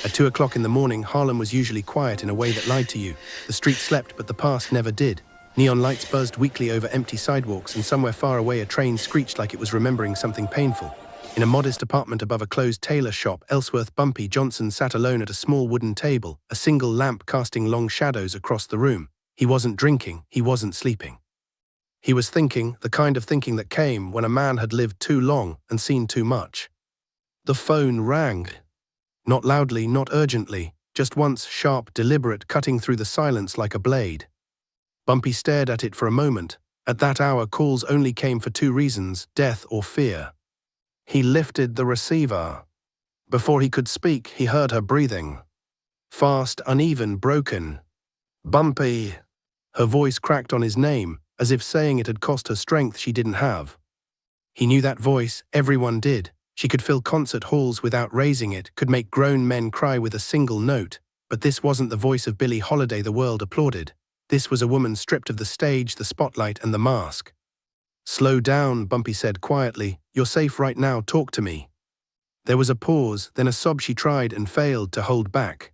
At 2 o'clock in the morning, Harlem was usually quiet in a way that lied to you. The street slept, but the past never did. Neon lights buzzed weakly over empty sidewalks, and somewhere far away a train screeched like it was remembering something painful. In a modest apartment above a closed tailor shop, Ellsworth Bumpy Johnson sat alone at a small wooden table, a single lamp casting long shadows across the room. He wasn't drinking, he wasn't sleeping. He was thinking, the kind of thinking that came when a man had lived too long and seen too much. The phone rang. Not loudly, not urgently, just once, sharp, deliberate, cutting through the silence like a blade. Bumpy stared at it for a moment. At that hour, calls only came for two reasons, death or fear. He lifted the receiver. Before he could speak, he heard her breathing. Fast, uneven, broken. Bumpy. Her voice cracked on his name, as if saying it had cost her strength she didn't have. He knew that voice, everyone did. She could fill concert halls without raising it, could make grown men cry with a single note. But this wasn't the voice of Billie Holiday the world applauded. This was a woman stripped of the stage, the spotlight, and the mask. "Slow down," Bumpy said quietly. "You're safe right now, talk to me." There was a pause, then a sob she tried and failed to hold back.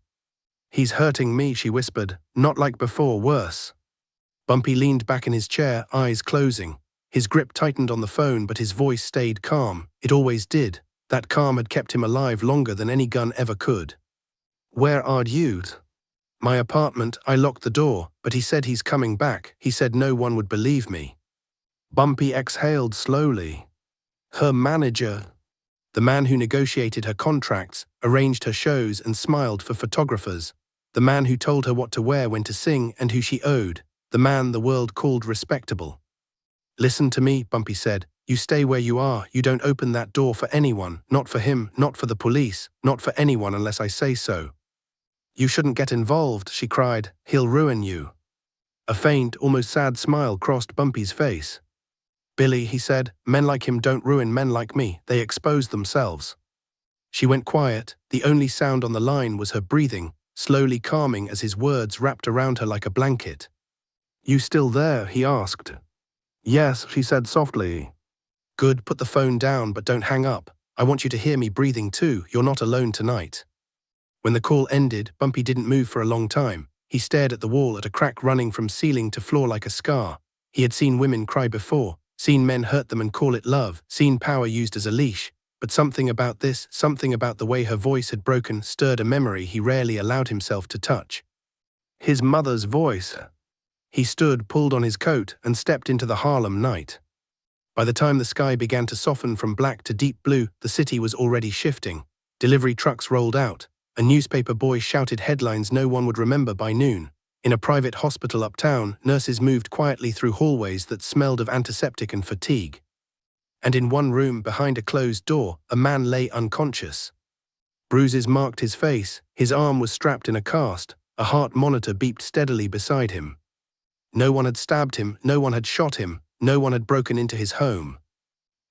"He's hurting me," she whispered. "Not like before, worse." Bumpy leaned back in his chair, eyes closing. His grip tightened on the phone, but his voice stayed calm. It always did. That calm had kept him alive longer than any gun ever could. "Where are you?" "My apartment. I locked the door, but he said he's coming back. He said no one would believe me." Bumpy exhaled slowly. Her manager. The man who negotiated her contracts, arranged her shows and smiled for photographers. The man who told her what to wear, when to sing, and who she owed. The man the world called respectable. "Listen to me," Bumpy said. "You stay where you are. You don't open that door for anyone. Not for him, not for the police, not for anyone unless I say so." "You shouldn't get involved," she cried. "He'll ruin you." A faint, almost sad smile crossed Bumpy's face. "Billy," he said, "men like him don't ruin men like me. They expose themselves." She went quiet. The only sound on the line was her breathing, slowly calming as his words wrapped around her like a blanket. "You still there?" he asked. "Yes," she said softly. "Good, put the phone down, but don't hang up. I want you to hear me breathing too. You're not alone tonight." When the call ended, Bumpy didn't move for a long time. He stared at the wall, at a crack running from ceiling to floor like a scar. He had seen women cry before, seen men hurt them and call it love, seen power used as a leash. But something about this, something about the way her voice had broken, stirred a memory he rarely allowed himself to touch. His mother's voice. He stood, pulled on his coat, and stepped into the Harlem night. By the time the sky began to soften from black to deep blue, the city was already shifting. Delivery trucks rolled out. A newspaper boy shouted headlines no one would remember by noon. In a private hospital uptown, nurses moved quietly through hallways that smelled of antiseptic and fatigue. And in one room, behind a closed door, a man lay unconscious. Bruises marked his face. His arm was strapped in a cast. A heart monitor beeped steadily beside him. No one had stabbed him, no one had shot him, no one had broken into his home.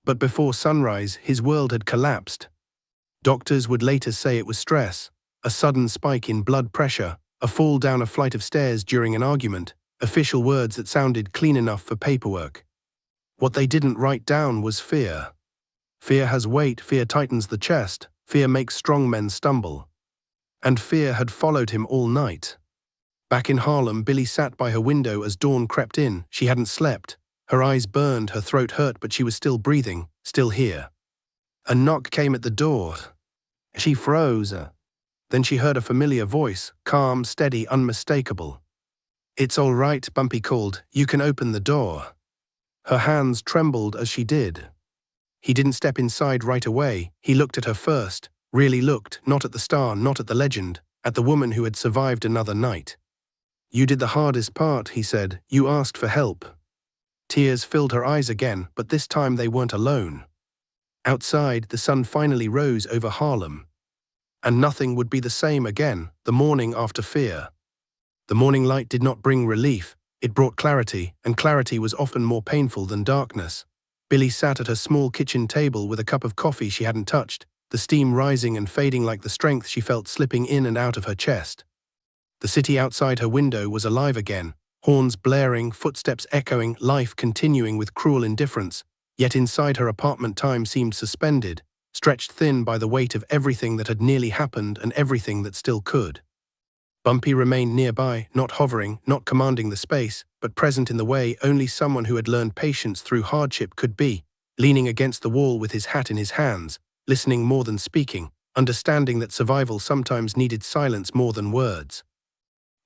But before sunrise, his world had collapsed. Doctors would later say it was stress, a sudden spike in blood pressure, a fall down a flight of stairs during an argument, official words that sounded clean enough for paperwork. What they didn't write down was fear. Fear has weight, fear tightens the chest, fear makes strong men stumble. And fear had followed him all night. Back in Harlem, Billie sat by her window as dawn crept in. She hadn't slept. Her eyes burned, her throat hurt, but she was still breathing, still here. A knock came at the door. She froze. Then she heard a familiar voice, calm, steady, unmistakable. "It's all right," Bumpy called. "You can open the door." Her hands trembled as she did. He didn't step inside right away. He looked at her first, really looked, not at the star, not at the legend, at the woman who had survived another night. "You did the hardest part," he said. "You asked for help." Tears filled her eyes again, but this time they weren't alone. Outside, the sun finally rose over Harlem. And nothing would be the same again, the morning after fear. The morning light did not bring relief, it brought clarity, and clarity was often more painful than darkness. Billie sat at her small kitchen table with a cup of coffee she hadn't touched, the steam rising and fading like the strength she felt slipping in and out of her chest. The city outside her window was alive again, horns blaring, footsteps echoing, life continuing with cruel indifference, yet inside her apartment time seemed suspended. stretched thin by the weight of everything that had nearly happened and everything that still could. Bumpy remained nearby, not hovering, not commanding the space, but present in the way only someone who had learned patience through hardship could be, leaning against the wall with his hat in his hands, listening more than speaking, understanding that survival sometimes needed silence more than words.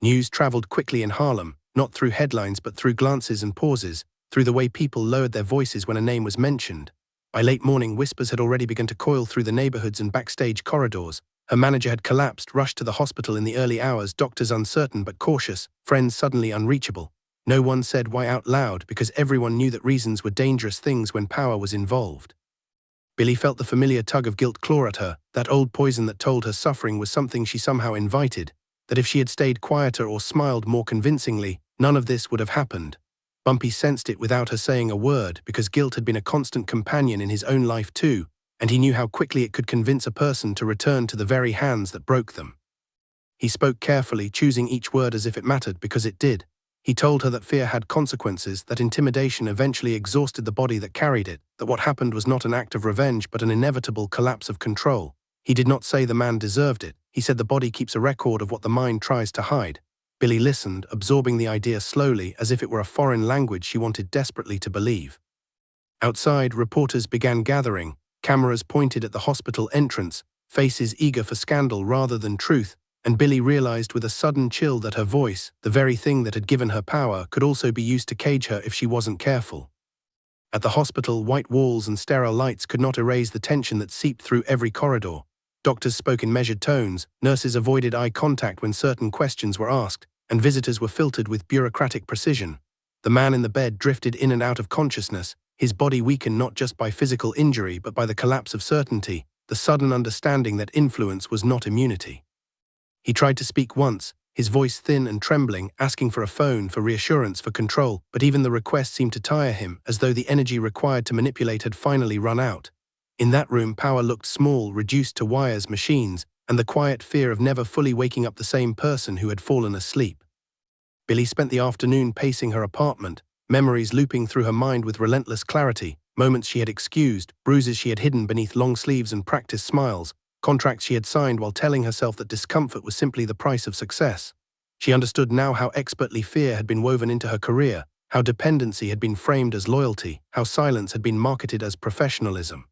News traveled quickly in Harlem, not through headlines but through glances and pauses, through the way people lowered their voices when a name was mentioned. By late morning, whispers had already begun to coil through the neighborhoods and backstage corridors. Her manager had collapsed, rushed to the hospital in the early hours, doctors uncertain but cautious, friends suddenly unreachable. No one said why out loud because everyone knew that reasons were dangerous things when power was involved. Billie felt the familiar tug of guilt claw at her, that old poison that told her suffering was something she somehow invited, that if she had stayed quieter or smiled more convincingly, none of this would have happened. Bumpy sensed it without her saying a word because guilt had been a constant companion in his own life too, and he knew how quickly it could convince a person to return to the very hands that broke them. He spoke carefully, choosing each word as if it mattered because it did. He told her that fear had consequences, that intimidation eventually exhausted the body that carried it, that what happened was not an act of revenge but an inevitable collapse of control. He did not say the man deserved it. He said the body keeps a record of what the mind tries to hide. Billie listened, absorbing the idea slowly as if it were a foreign language she wanted desperately to believe. Outside, reporters began gathering, cameras pointed at the hospital entrance, faces eager for scandal rather than truth, and Billie realized with a sudden chill that her voice, the very thing that had given her power, could also be used to cage her if she wasn't careful. At the hospital, white walls and sterile lights could not erase the tension that seeped through every corridor. Doctors spoke in measured tones, nurses avoided eye contact when certain questions were asked, and visitors were filtered with bureaucratic precision. The man in the bed drifted in and out of consciousness, his body weakened not just by physical injury but by the collapse of certainty, the sudden understanding that influence was not immunity. He tried to speak once, his voice thin and trembling, asking for a phone, for reassurance, for control, but even the request seemed to tire him, as though the energy required to manipulate had finally run out. In that room, power looked small, reduced to wires, machines, and the quiet fear of never fully waking up the same person who had fallen asleep. Billie spent the afternoon pacing her apartment, memories looping through her mind with relentless clarity, moments she had excused, bruises she had hidden beneath long sleeves and practiced smiles, contracts she had signed while telling herself that discomfort was simply the price of success. She understood now how expertly fear had been woven into her career, how dependency had been framed as loyalty, how silence had been marketed as professionalism.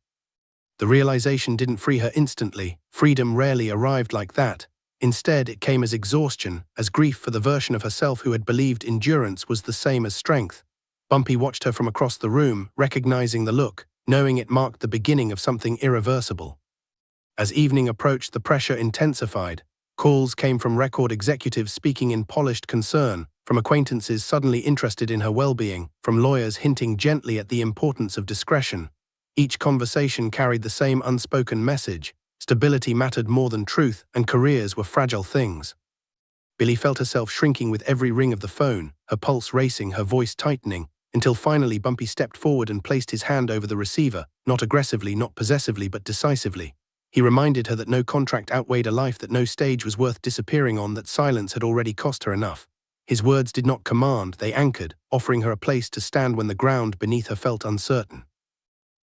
The realization didn't free her instantly. Freedom rarely arrived like that. Instead, it came as exhaustion, as grief for the version of herself who had believed endurance was the same as strength. Bumpy watched her from across the room, recognizing the look, knowing it marked the beginning of something irreversible. As evening approached, the pressure intensified. Calls came from record executives speaking in polished concern, from acquaintances suddenly interested in her well-being, from lawyers hinting gently at the importance of discretion. Each conversation carried the same unspoken message: stability mattered more than truth, and careers were fragile things. Billie felt herself shrinking with every ring of the phone, her pulse racing, her voice tightening, until finally Bumpy stepped forward and placed his hand over the receiver, not aggressively, not possessively, but decisively. He reminded her that no contract outweighed a life, that no stage was worth disappearing on, that silence had already cost her enough. His words did not command, they anchored, offering her a place to stand when the ground beneath her felt uncertain.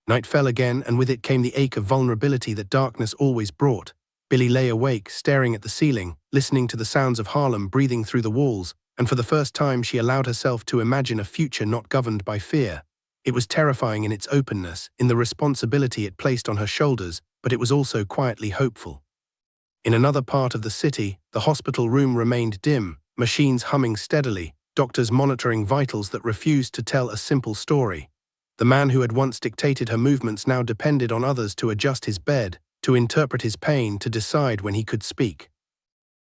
Night fell again, and with it came the ache of vulnerability that darkness always brought. Billie lay awake, staring at the ceiling, listening to the sounds of Harlem breathing through the walls, and for the first time she allowed herself to imagine a future not governed by fear. It was terrifying in its openness, in the responsibility it placed on her shoulders, but it was also quietly hopeful. In another part of the city, the hospital room remained dim, machines humming steadily, doctors monitoring vitals that refused to tell a simple story. The man who had once dictated her movements now depended on others to adjust his bed, to interpret his pain, to decide when he could speak.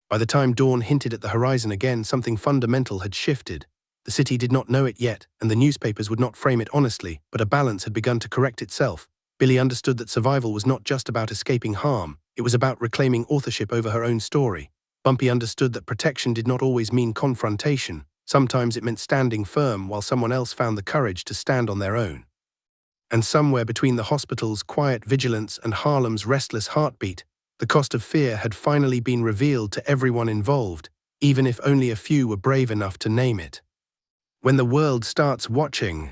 By the time dawn hinted at the horizon again, something fundamental had shifted. The city did not know it yet, and the newspapers would not frame it honestly, but a balance had begun to correct itself. Billie understood that survival was not just about escaping harm, it was about reclaiming authorship over her own story. Bumpy understood that protection did not always mean confrontation. Sometimes it meant standing firm while someone else found the courage to stand on their own. And somewhere between the hospital's quiet vigilance and Harlem's restless heartbeat, the cost of fear had finally been revealed to everyone involved, even if only a few were brave enough to name it. When the world starts watching.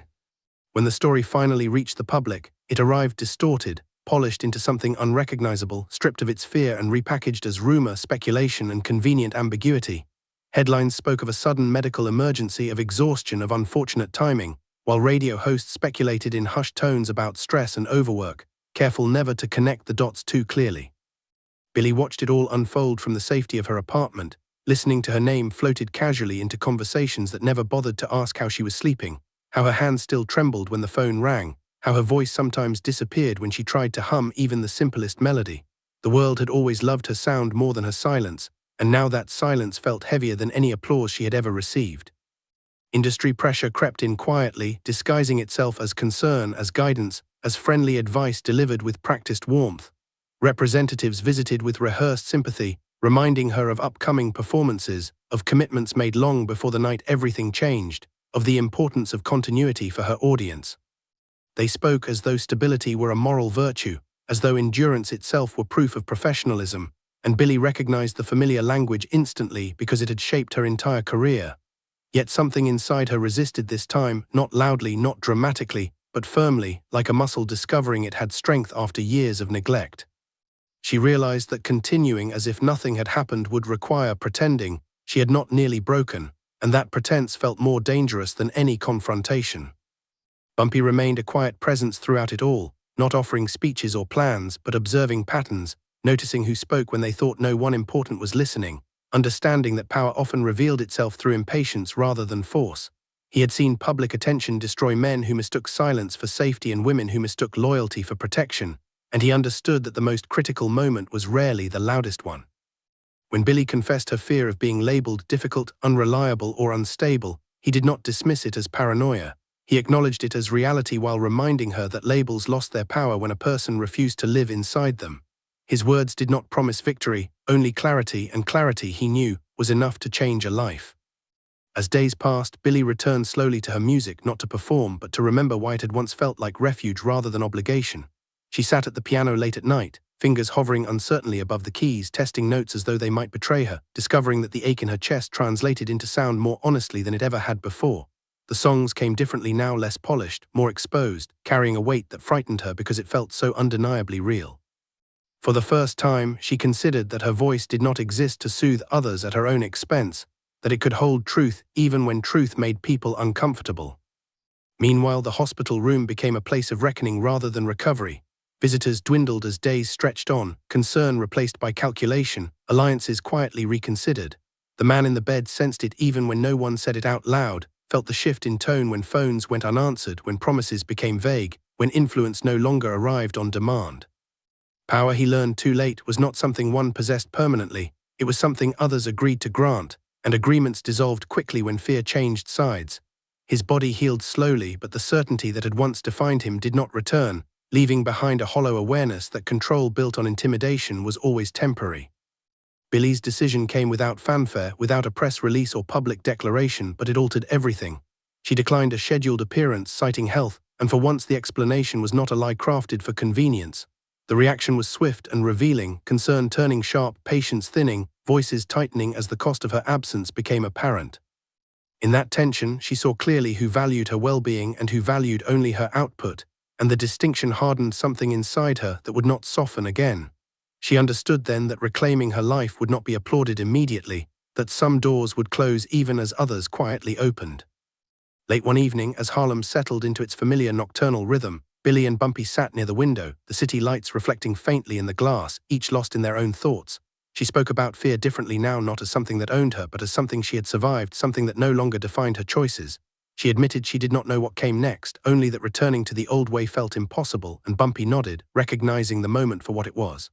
When the story finally reached the public, it arrived distorted, polished into something unrecognizable, stripped of its fear and repackaged as rumor, speculation, and convenient ambiguity. Headlines spoke of a sudden medical emergency, of exhaustion, of unfortunate timing, while radio hosts speculated in hushed tones about stress and overwork, careful never to connect the dots too clearly. Billie watched it all unfold from the safety of her apartment, listening to her name floated casually into conversations that never bothered to ask how she was sleeping, how her hands still trembled when the phone rang, how her voice sometimes disappeared when she tried to hum even the simplest melody. The world had always loved her sound more than her silence, and now that silence felt heavier than any applause she had ever received. Industry pressure crept in quietly, disguising itself as concern, as guidance, as friendly advice delivered with practiced warmth. Representatives visited with rehearsed sympathy, reminding her of upcoming performances, of commitments made long before the night everything changed, of the importance of continuity for her audience. They spoke as though stability were a moral virtue, as though endurance itself were proof of professionalism, and Billie recognized the familiar language instantly because it had shaped her entire career. Yet something inside her resisted this time, not loudly, not dramatically, but firmly, like a muscle discovering it had strength after years of neglect. She realized that continuing as if nothing had happened would require pretending she had not nearly broken, and that pretense felt more dangerous than any confrontation. Bumpy remained a quiet presence throughout it all, not offering speeches or plans, but observing patterns, noticing who spoke when they thought no one important was listening, understanding that power often revealed itself through impatience rather than force. He had seen public attention destroy men who mistook silence for safety and women who mistook loyalty for protection, and he understood that the most critical moment was rarely the loudest one. When Billie confessed her fear of being labeled difficult, unreliable, or unstable, he did not dismiss it as paranoia. He acknowledged it as reality while reminding her that labels lost their power when a person refused to live inside them. His words did not promise victory, only clarity, and clarity, he knew, was enough to change a life. As days passed, Billie returned slowly to her music, not to perform, but to remember why it had once felt like refuge rather than obligation. She sat at the piano late at night, fingers hovering uncertainly above the keys, testing notes as though they might betray her, discovering that the ache in her chest translated into sound more honestly than it ever had before. The songs came differently now, less polished, more exposed, carrying a weight that frightened her because it felt so undeniably real. For the first time, she considered that her voice did not exist to soothe others at her own expense, that it could hold truth even when truth made people uncomfortable. Meanwhile, the hospital room became a place of reckoning rather than recovery. Visitors dwindled as days stretched on, concern replaced by calculation, alliances quietly reconsidered. The man in the bed sensed it even when no one said it out loud, felt the shift in tone when phones went unanswered, when promises became vague, when influence no longer arrived on demand. Power, he learned too late, was not something one possessed permanently. It was something others agreed to grant, and agreements dissolved quickly when fear changed sides. His body healed slowly, but the certainty that had once defined him did not return, leaving behind a hollow awareness that control built on intimidation was always temporary. Billie's decision came without fanfare, without a press release or public declaration, but it altered everything. She declined a scheduled appearance, citing health, and for once the explanation was not a lie crafted for convenience. The reaction was swift and revealing, concern turning sharp, patience thinning, voices tightening as the cost of her absence became apparent. In that tension, she saw clearly who valued her well-being and who valued only her output, and the distinction hardened something inside her that would not soften again. She understood then that reclaiming her life would not be applauded immediately, that some doors would close even as others quietly opened. Late one evening, as Harlem settled into its familiar nocturnal rhythm, Billie and Bumpy sat near the window, the city lights reflecting faintly in the glass, each lost in their own thoughts. She spoke about fear differently now, not as something that owned her, but as something she had survived, something that no longer defined her choices. She admitted she did not know what came next, only that returning to the old way felt impossible, and Bumpy nodded, recognizing the moment for what it was.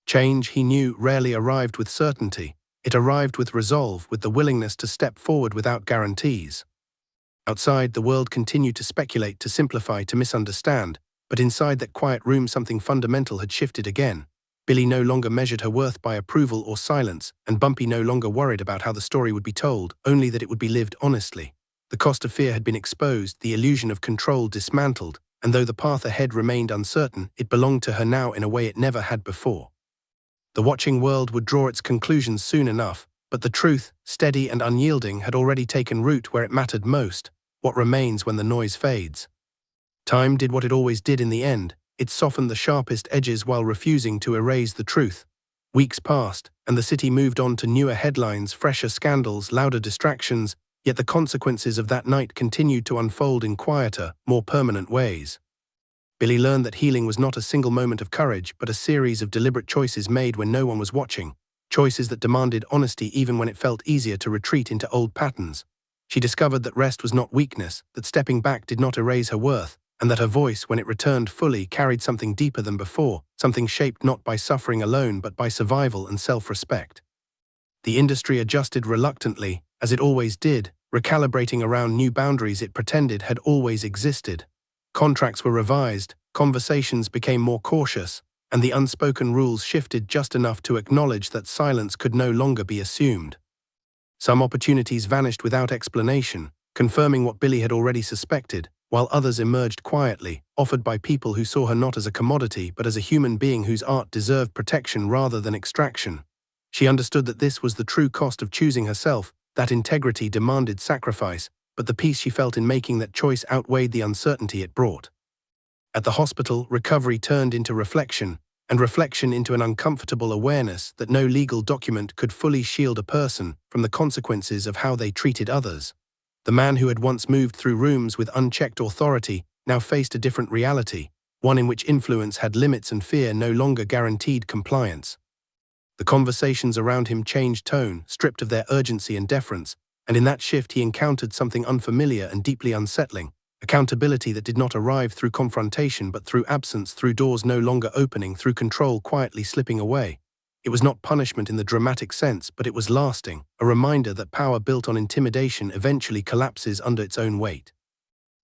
Change, he knew, rarely arrived with certainty. It arrived with resolve, with the willingness to step forward without guarantees. Outside, the world continued to speculate, to simplify, to misunderstand, but inside that quiet room something fundamental had shifted again. Billie no longer measured her worth by approval or silence, and Bumpy no longer worried about how the story would be told, only that it would be lived honestly. The cost of fear had been exposed, the illusion of control dismantled, and though the path ahead remained uncertain, it belonged to her now in a way it never had before. The watching world would draw its conclusions soon enough, but the truth, steady and unyielding, had already taken root where it mattered most. What remains when the noise fades? Time did what it always did in the end. It softened the sharpest edges while refusing to erase the truth. Weeks passed, and the city moved on to newer headlines, fresher scandals, louder distractions, yet the consequences of that night continued to unfold in quieter, more permanent ways. Billie learned that healing was not a single moment of courage, but a series of deliberate choices made when no one was watching, choices that demanded honesty even when it felt easier to retreat into old patterns. She discovered that rest was not weakness, that stepping back did not erase her worth, and that her voice, when it returned fully, carried something deeper than before, something shaped not by suffering alone but by survival and self-respect. The industry adjusted reluctantly, as it always did, recalibrating around new boundaries it pretended had always existed. Contracts were revised, conversations became more cautious, and the unspoken rules shifted just enough to acknowledge that silence could no longer be assumed. Some opportunities vanished without explanation, confirming what Billie had already suspected, while others emerged quietly, offered by people who saw her not as a commodity but as a human being whose art deserved protection rather than extraction. She understood that this was the true cost of choosing herself, that integrity demanded sacrifice, but the peace she felt in making that choice outweighed the uncertainty it brought. At the hospital, recovery turned into reflection, and reflection into an uncomfortable awareness that no legal document could fully shield a person from the consequences of how they treated others. The man who had once moved through rooms with unchecked authority now faced a different reality, one in which influence had limits and fear no longer guaranteed compliance. The conversations around him changed tone, stripped of their urgency and deference, and in that shift he encountered something unfamiliar and deeply unsettling, accountability that did not arrive through confrontation but through absence, through doors no longer opening, through control quietly slipping away. It was not punishment in the dramatic sense, but it was lasting, a reminder that power built on intimidation eventually collapses under its own weight.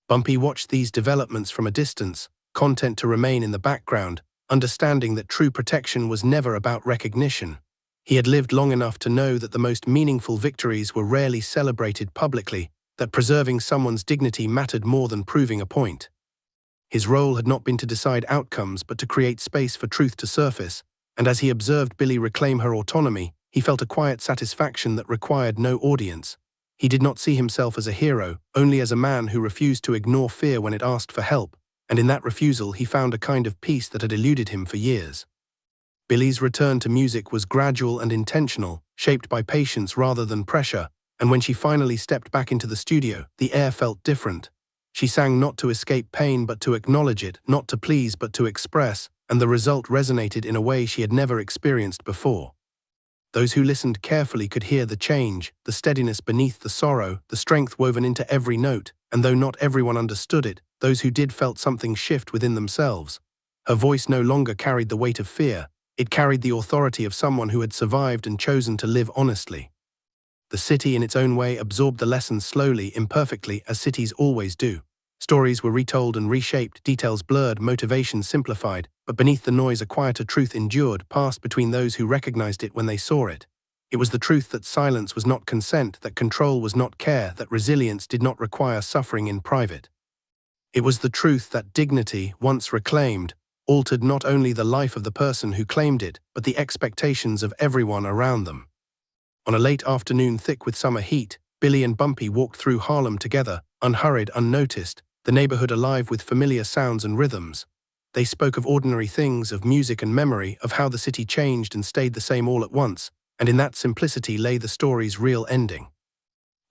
Bumpy watched these developments from a distance, content to remain in the background, understanding that true protection was never about recognition. He had lived long enough to know that the most meaningful victories were rarely celebrated publicly, that preserving someone's dignity mattered more than proving a point. His role had not been to decide outcomes but to create space for truth to surface, and as he observed Billie reclaim her autonomy, he felt a quiet satisfaction that required no audience. He did not see himself as a hero, only as a man who refused to ignore fear when it asked for help, and in that refusal he found a kind of peace that had eluded him for years. Billie's return to music was gradual and intentional, shaped by patience rather than pressure, and when she finally stepped back into the studio, the air felt different. She sang not to escape pain but to acknowledge it, not to please but to express, and the result resonated in a way she had never experienced before. Those who listened carefully could hear the change, the steadiness beneath the sorrow, the strength woven into every note, and though not everyone understood it, those who did felt something shift within themselves. Her voice no longer carried the weight of fear, it carried the authority of someone who had survived and chosen to live honestly. The city in its own way absorbed the lessons slowly, imperfectly, as cities always do. Stories were retold and reshaped, details blurred, motivations simplified, but beneath the noise a quieter truth endured, passed between those who recognized it when they saw it. It was the truth that silence was not consent, that control was not care, that resilience did not require suffering in private. It was the truth that dignity, once reclaimed, altered not only the life of the person who claimed it, but the expectations of everyone around them. On a late afternoon thick with summer heat, Billie and Bumpy walked through Harlem together, unhurried, unnoticed, the neighborhood alive with familiar sounds and rhythms. They spoke of ordinary things, of music and memory, of how the city changed and stayed the same all at once, and in that simplicity lay the story's real ending.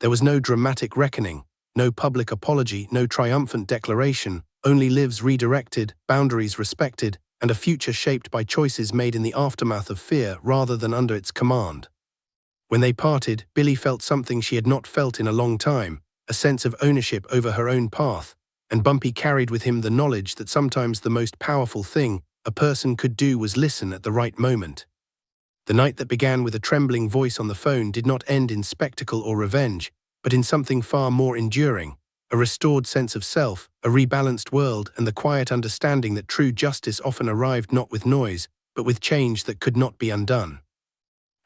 There was no dramatic reckoning, no public apology, no triumphant declaration, only lives redirected, boundaries respected, and a future shaped by choices made in the aftermath of fear rather than under its command. When they parted, Billie felt something she had not felt in a long time, a sense of ownership over her own path, and Bumpy carried with him the knowledge that sometimes the most powerful thing a person could do was listen at the right moment. The night that began with a trembling voice on the phone did not end in spectacle or revenge, but in something far more enduring, a restored sense of self, a rebalanced world, and the quiet understanding that true justice often arrived not with noise, but with change that could not be undone.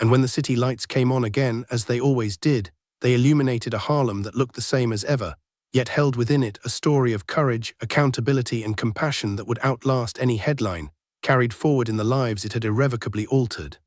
And when the city lights came on again, as they always did, they illuminated a Harlem that looked the same as ever, yet held within it a story of courage, accountability, and compassion that would outlast any headline, carried forward in the lives it had irrevocably altered.